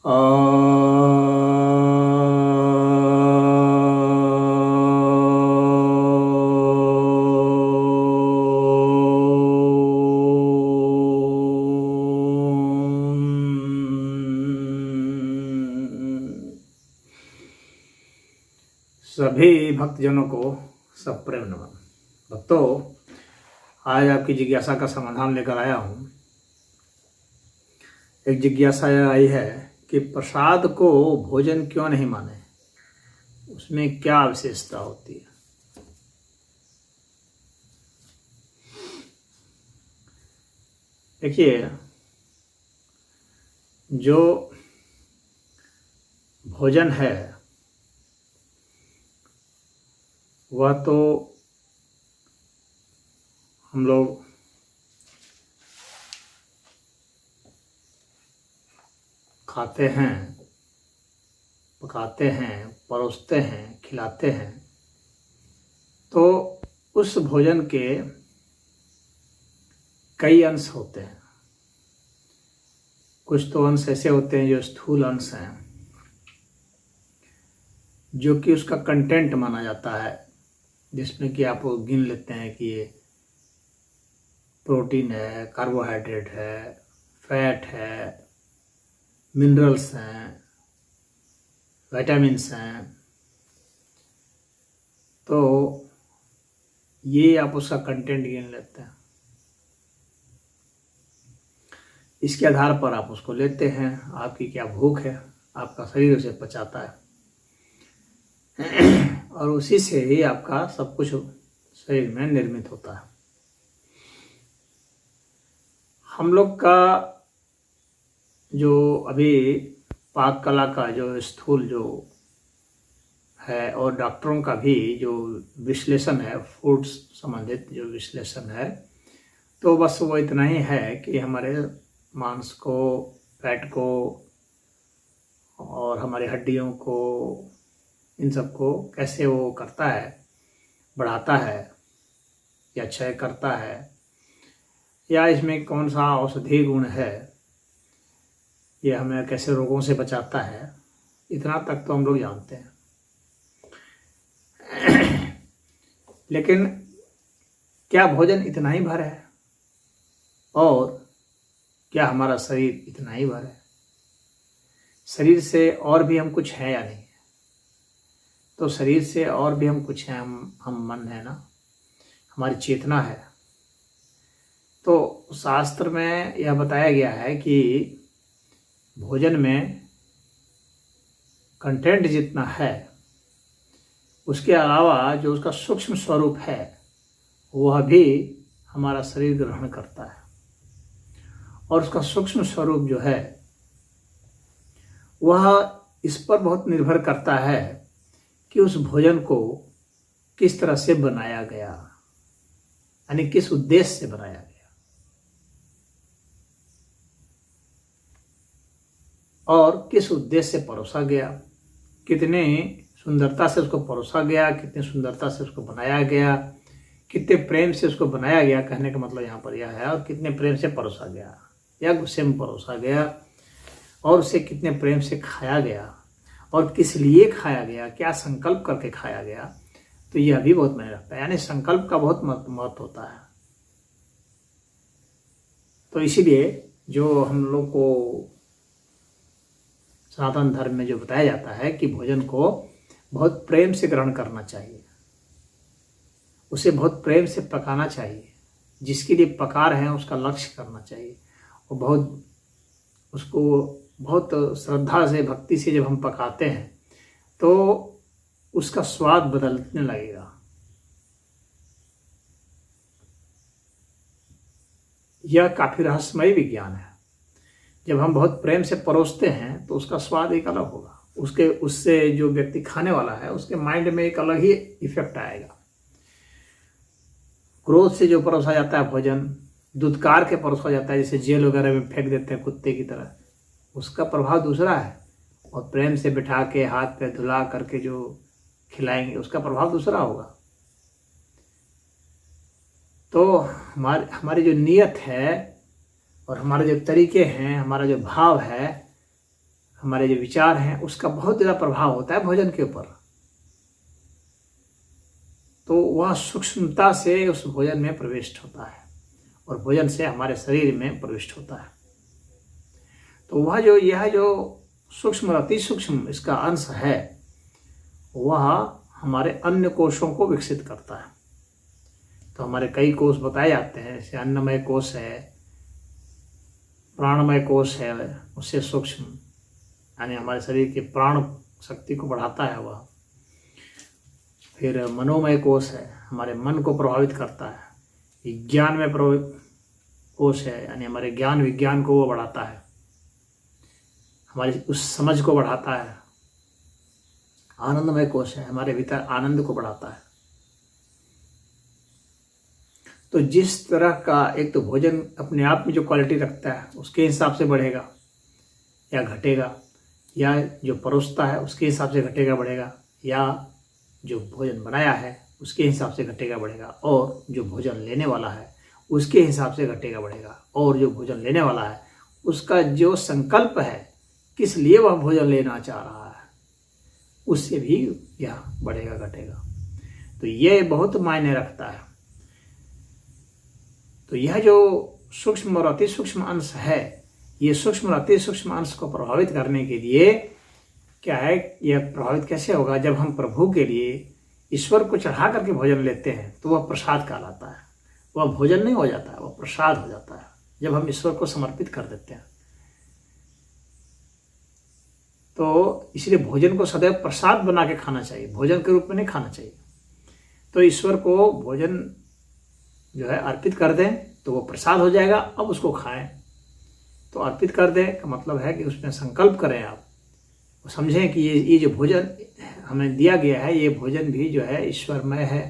सभी भक्तजनों को सब प्रेम नमन। भक्तों, आज आपकी जिज्ञासा का समाधान लेकर आया हूँ। एक जिज्ञासा यह आई है कि प्रसाद को भोजन क्यों नहीं माने, उसमें क्या विशेषता होती है। देखिए, जो भोजन है वह तो हम लोग खाते हैं, पकाते हैं, परोसते हैं, खिलाते हैं। तो उस भोजन के कई अंश होते हैं। कुछ तो अंश ऐसे होते हैं जो स्थूल अंश हैं, जो कि उसका कंटेंट माना जाता है, जिसमें कि आप गिन लेते हैं कि ये प्रोटीन है, कार्बोहाइड्रेट है, फैट है, मिनरल्स हैं, विटामिन्स हैं। तो ये आप उसका कंटेंट गिन लेते हैं। इसके आधार पर आप उसको लेते हैं, आपकी क्या भूख है, आपका शरीर उसे पचाता है और उसी से ही आपका सब कुछ शरीर में निर्मित होता है। हम लोग का जो अभी पाक कला का जो स्थूल जो है और डॉक्टरों का भी जो विश्लेषण है, फूड संबंधित जो विश्लेषण है, तो बस वो इतना ही है कि हमारे मांस को, फैट को और हमारी हड्डियों को, इन सबको कैसे वो करता है, बढ़ाता है या क्षय करता है, या इसमें कौन सा औषधीय गुण है, ये हमें कैसे रोगों से बचाता है, इतना तक तो हम लोग जानते हैं। लेकिन क्या भोजन इतना ही भर है और क्या हमारा शरीर इतना ही भर है? शरीर से और भी हम कुछ हैं या नहीं? तो शरीर से और भी हम कुछ हैं, हम मन है ना, हमारी चेतना है। तो शास्त्र में यह बताया गया है कि भोजन में कंटेंट जितना है, उसके अलावा जो उसका सूक्ष्म स्वरूप है वह भी हमारा शरीर ग्रहण करता है। और उसका सूक्ष्म स्वरूप जो है वह इस पर बहुत निर्भर करता है कि उस भोजन को किस तरह से बनाया गया, यानी किस उद्देश्य से बनाया गया और किस उद्देश्य से परोसा गया, कितने सुंदरता से उसको परोसा गया, कितने सुंदरता से उसको बनाया गया, कितने प्रेम से उसको बनाया गया। कहने का मतलब यहाँ पर यह है, और कितने प्रेम से परोसा गया या गुस्से में परोसा गया, और उसे कितने प्रेम से खाया गया और किस लिए खाया गया, क्या संकल्प करके खाया गया। तो यह भी बहुत मायने रखता है, यानी संकल्प का बहुत महत्व होता है। तो इसीलिए जो हम लोग को सनातन धर्म में जो बताया जाता है कि भोजन को बहुत प्रेम से ग्रहण करना चाहिए, उसे बहुत प्रेम से पकाना चाहिए, जिसके लिए पका रहे हैं उसका लक्ष्य करना चाहिए, और उसको बहुत श्रद्धा से, भक्ति से जब हम पकाते हैं तो उसका स्वाद बदलने लगेगा। यह काफी रहस्यमय विज्ञान है। जब हम बहुत प्रेम से परोसते हैं तो उसका स्वाद एक अलग होगा, उससे जो व्यक्ति खाने वाला है उसके माइंड में एक अलग ही इफेक्ट आएगा। क्रोध से जो परोसा जाता है भोजन, दुत्कार के परोसा जाता है, जैसे जेल वगैरह में फेंक देते हैं कुत्ते की तरह, उसका प्रभाव दूसरा है। और प्रेम से बिठा के हाथ पे धुला करके जो खिलाएंगे उसका प्रभाव दूसरा होगा। तो हमारी जो नीयत है और हमारे जो तरीके हैं, हमारा जो भाव है, हमारे जो विचार हैं उसका बहुत ज़्यादा प्रभाव होता है भोजन के ऊपर। तो वह सूक्ष्मता से उस भोजन में प्रविष्ट होता है और भोजन से हमारे शरीर में प्रविष्ट होता है। तो यह जो सूक्ष्म अति सूक्ष्म इसका अंश है वह हमारे अन्य कोशों को विकसित करता है। तो हमारे कई कोष बताए जाते हैं, जैसे अन्नमय कोष है, प्राणमय कोष है, उससे सूक्ष्म यानी हमारे शरीर के प्राण शक्ति को बढ़ाता है वह। फिर मनोमय कोष है, हमारे मन को प्रभावित करता है। विज्ञानमय कोष है, यानी हमारे ज्ञान विज्ञान को वो बढ़ाता है, हमारी उस समझ को बढ़ाता है। आनंदमय कोष है, हमारे भीतर आनंद को बढ़ाता है। तो जिस तरह का एक तो भोजन अपने आप में जो क्वालिटी रखता है उसके हिसाब से बढ़ेगा या घटेगा, या जो परोसता है उसके हिसाब से घटेगा बढ़ेगा, या जो भोजन बनाया है उसके हिसाब से घटेगा बढ़ेगा, और जो भोजन लेने वाला है उसके हिसाब से घटेगा बढ़ेगा, और जो भोजन लेने वाला है उसका जो संकल्प है किस लिए वह भोजन लेना चाह रहा है उससे भी यह बढ़ेगा घटेगा। तो यह बहुत मायने रखता है। तो यह जो सूक्ष्म और अति सूक्ष्म अंश है, ये सूक्ष्म और अति सूक्ष्म अंश को प्रभावित करने के लिए क्या है, यह प्रभावित कैसे होगा, जब हम प्रभु के लिए ईश्वर को चढ़ा करके भोजन लेते हैं तो वह प्रसाद कहलाता है। वह भोजन नहीं हो जाता है, वह प्रसाद हो जाता है जब हम ईश्वर को समर्पित कर देते हैं। तो इसलिए भोजन को सदैव प्रसाद बना के खाना चाहिए, भोजन के रूप में नहीं खाना चाहिए। तो ईश्वर को भोजन जो है अर्पित कर दें तो वो प्रसाद हो जाएगा, अब उसको खाएं। तो अर्पित कर दें का मतलब है कि उसमें संकल्प करें, आप समझें कि ये जो भोजन हमें दिया गया है ये भोजन भी जो है ईश्वरमय है,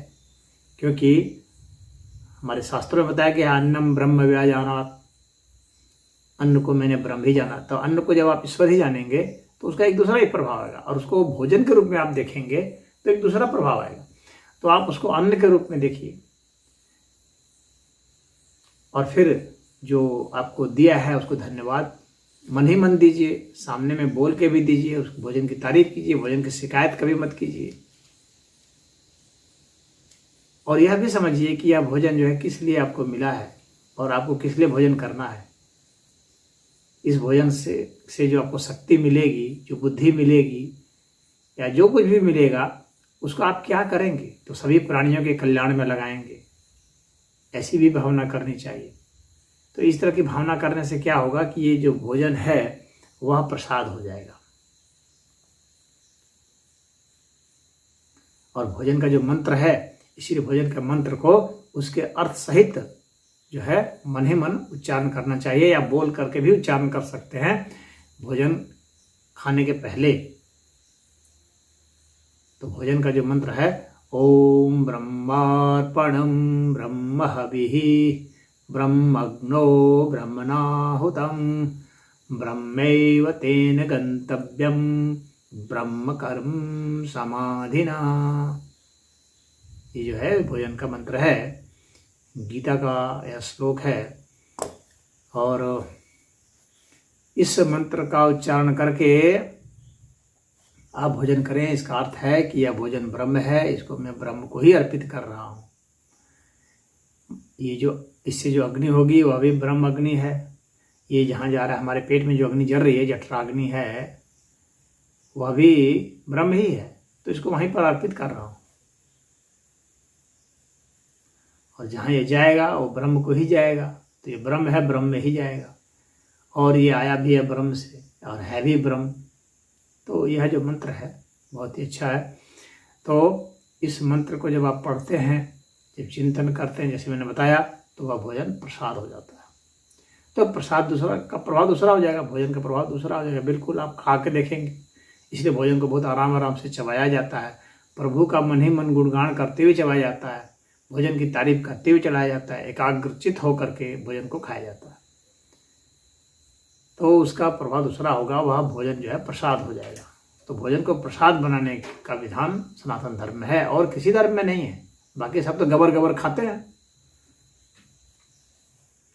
क्योंकि हमारे शास्त्रों में बताया गया अन्नम ब्रह्म व्याजानात्, अन्न को मैंने ब्रह्म ही जाना। तो अन्न को जब आप ईश्वर ही जानेंगे तो उसका एक दूसरा ही प्रभाव आएगा, और उसको भोजन के रूप में आप देखेंगे तो एक दूसरा प्रभाव आएगा। तो आप उसको अन्न के रूप में देखिए, और फिर जो आपको दिया है उसको धन्यवाद मन ही मन दीजिए, सामने में बोल के भी दीजिए, उस भोजन की तारीफ कीजिए, भोजन की शिकायत कभी मत कीजिए। और यह भी समझिए कि यह भोजन जो है किस लिए आपको मिला है और आपको किस लिए भोजन करना है। इस भोजन से जो आपको शक्ति मिलेगी, जो बुद्धि मिलेगी, या जो कुछ भी मिलेगा उसको आप क्या करेंगे, तो सभी प्राणियों के कल्याण में लगाएंगे, ऐसी भी भावना करनी चाहिए। तो इस तरह की भावना करने से क्या होगा कि ये जो भोजन है वह प्रसाद हो जाएगा। और भोजन का जो मंत्र है, इसीलिए भोजन के मंत्र को उसके अर्थ सहित जो है मन ही मन उच्चारण करना चाहिए, या बोल करके भी उच्चारण कर सकते हैं भोजन खाने के पहले। तो भोजन का जो मंत्र है, ओम ब्रह्मार्पणम ब्रह्म हविः ब्रह्मग्नो ब्रह्मणाहुतं ब्रह्मैव तेन गंतव्यम ब्रह्म कर्म समाधिना। ये जो है भोजन का मंत्र है, गीता का यह श्लोक है। और इस मंत्र का उच्चारण करके आप भोजन करें, इसका अर्थ है कि यह भोजन ब्रह्म है, इसको मैं ब्रह्म को ही अर्पित कर रहा हूँ। ये जो इससे जो अग्नि होगी वह भी ब्रह्म अग्नि है। ये जहाँ जा रहा है हमारे पेट में जो अग्नि जल रही है, जठराग्नि है, वह भी ब्रह्म ही है। तो इसको वहीं पर अर्पित कर रहा हूँ, और जहाँ ये जाएगा वो ब्रह्म को ही जाएगा। तो ये ब्रह्म है, ब्रह्म में ही जाएगा, और ये आया भी है ब्रह्म से और है भी ब्रह्म। तो यह जो मंत्र है बहुत ही अच्छा है। तो इस मंत्र को जब आप पढ़ते हैं, जब चिंतन करते हैं, जैसे मैंने बताया, तो वह भोजन प्रसाद हो जाता है। तो प्रसाद दूसरा का प्रभाव दूसरा हो जाएगा, भोजन का प्रभाव दूसरा हो जाएगा। बिल्कुल आप खा के देखेंगे। इसलिए भोजन को बहुत आराम आराम से चबाया जाता है, प्रभु का मन ही मन गुणगान करते हुए चबाया जाता है, भोजन की तारीफ करते हुए चलाया जाता है, एकाग्रचित होकर के भोजन को खाया जाता है। तो उसका प्रभाव दूसरा होगा, वह भोजन जो है प्रसाद हो जाएगा। तो भोजन को प्रसाद बनाने का विधान सनातन धर्म में है और किसी धर्म में नहीं है। बाकी सब तो गबर गबर खाते हैं,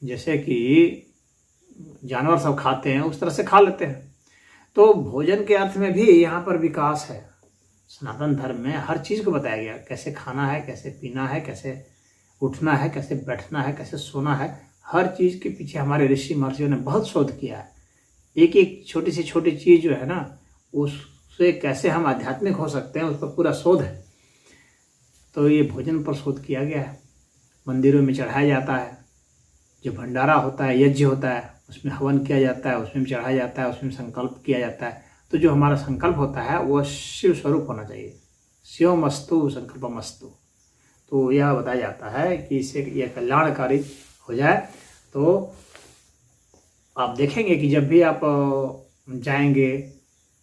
जैसे कि जानवर सब खाते हैं उस तरह से खा लेते हैं। तो भोजन के अर्थ में भी यहाँ पर विकास है। सनातन धर्म में हर चीज़ को बताया गया, कैसे खाना है, कैसे पीना है, कैसे उठना है, कैसे बैठना है, कैसे सोना है। हर चीज़ के पीछे हमारे ऋषि महर्षियों ने बहुत शोध किया है। एक एक छोटी से छोटी चीज़ जो है ना, उससे कैसे हम आध्यात्मिक हो सकते हैं, उस पर पूरा शोध है। तो ये भोजन पर शोध किया गया है। मंदिरों में चढ़ाया जाता है, जो भंडारा होता है, यज्ञ होता है, उसमें हवन किया जाता है, उसमें चढ़ाया जाता है, उसमें संकल्प किया जाता है। तो जो हमारा संकल्प होता है वो शिव स्वरूप होना चाहिए। शिवमस्तु संकल्पमस्तु। तो यह बताया जाता है कि इससे यह कल्याणकारी हो जाए। तो आप देखेंगे कि जब भी आप जाएंगे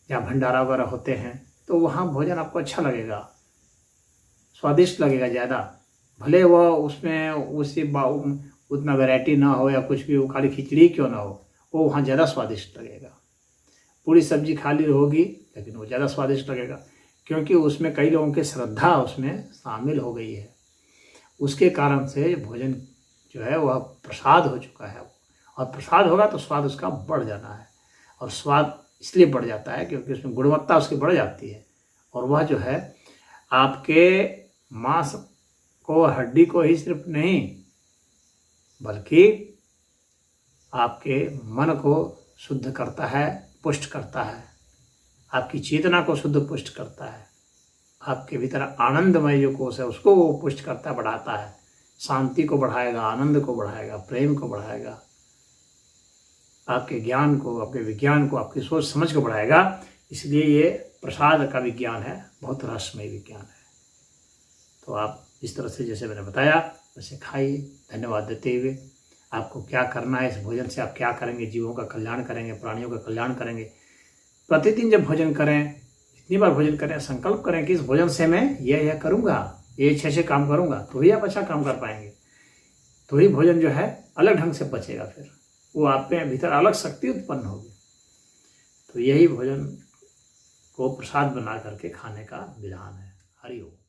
या भंडारा वगैरह होते हैं तो वहाँ भोजन आपको अच्छा लगेगा, स्वादिष्ट लगेगा ज़्यादा। भले वह उसमें उतना वैरायटी ना हो या कुछ भी, वो खाली खिचड़ी क्यों ना हो, वो वहाँ ज़्यादा स्वादिष्ट लगेगा। पूरी सब्जी खाली होगी लेकिन वो ज़्यादा स्वादिष्ट लगेगा, क्योंकि उसमें कई लोगों की श्रद्धा उसमें शामिल हो गई है। उसके कारण से भोजन जो है वह प्रसाद हो चुका है। और प्रसाद होगा तो स्वाद उसका बढ़ जाना है। और स्वाद इसलिए बढ़ जाता है क्योंकि उसमें गुणवत्ता उसकी बढ़ जाती है। और वह जो है आपके मांस को, हड्डी को ही सिर्फ नहीं, बल्कि आपके मन को शुद्ध करता है, पुष्ट करता है, आपकी चेतना को शुद्ध पुष्ट करता है, आपके भीतर आनंदमय जो कोश है उसको वो पुष्ट करता, बढ़ाता है, शांति को बढ़ाएगा, आनंद को बढ़ाएगा, प्रेम को बढ़ाएगा, आपके ज्ञान को, आपके विज्ञान को, आपकी सोच समझ को बढ़ाएगा। इसलिए ये प्रसाद का विज्ञान है, बहुत रहस्यमय विज्ञान है। तो आप इस तरह से जैसे मैंने बताया वैसे खाइए। धन्यवाद देते हुए आपको क्या करना है, इस भोजन से आप क्या करेंगे, जीवों का कल्याण करेंगे, प्राणियों का कल्याण करेंगे। प्रतिदिन जब भोजन करें, जितनी बार भोजन करें, संकल्प करें कि इस भोजन से मैं यह करूँगा, ये अच्छे काम करूँगा, तो ही आप अच्छा काम कर पाएंगे। तो ही भोजन जो है अलग ढंग से पचेगा, फिर वो आप में भीतर अलग शक्ति उत्पन्न होगी। तो यही भोजन को प्रसाद बना करके खाने का विधान है। हरि ओम।